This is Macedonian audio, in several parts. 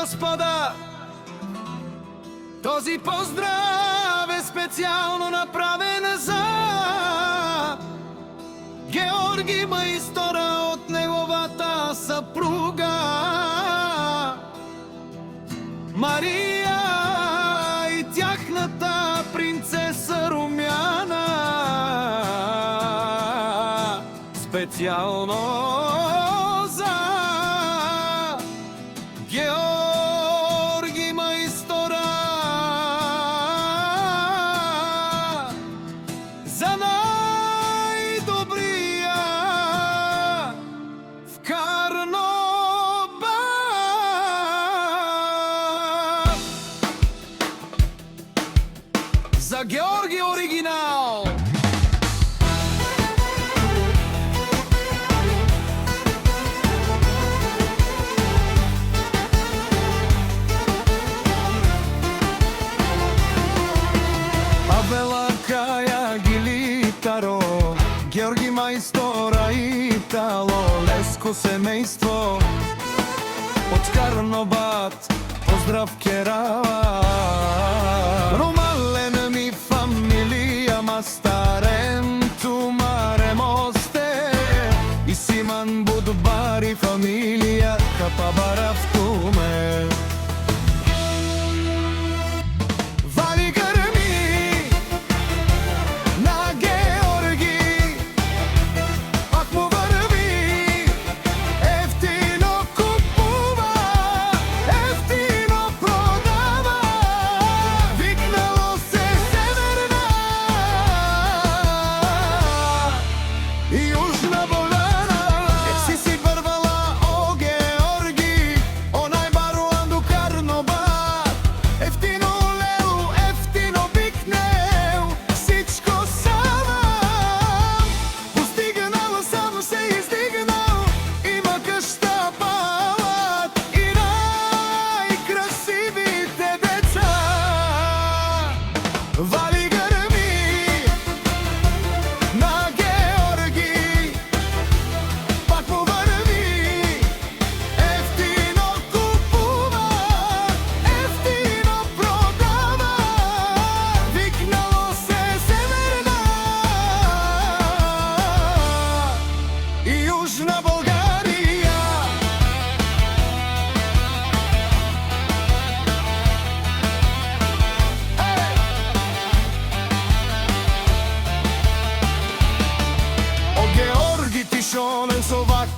господа, този поздрав е специално направен за Георги Маистора от неговата съпруга Мария и тяхната принцеса Румяна. Специално за Георги Маистора, за най-добрия в Карнобат. За Георги оригинал. Георги Маистора и Итало, леско семейство от Карнобат, поздрав керава. Ромалена ми фамилия, мастарен тумаре мосте, и Симан Будбари фамилия, капабара в туме.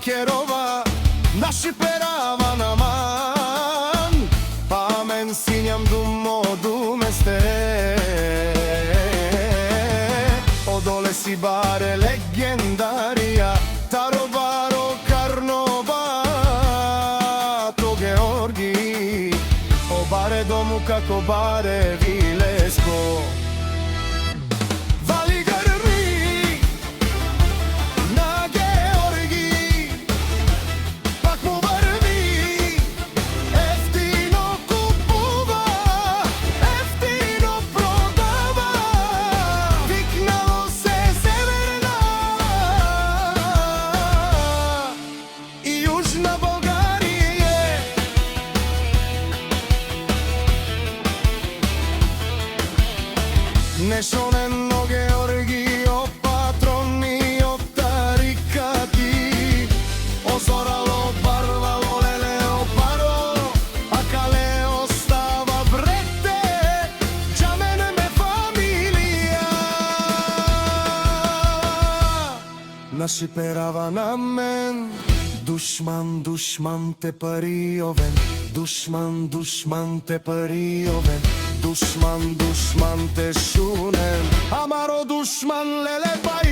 Керова, наши перава наман, памен синям думо думесте. Одоле си баре легендарија, таробаро Карнобат. О Георги, о баре дому како баре Вилеско. Нешонено Георги, о патрони, о тарикати, о зорало, барвало, леле, о паро, а кале остава брете, джа мене ме фамилија. Наши перава на мен, душман, душман те пари овен, душман, душман те пари овен. Душман, душман те шунен, амаро душман леле бај.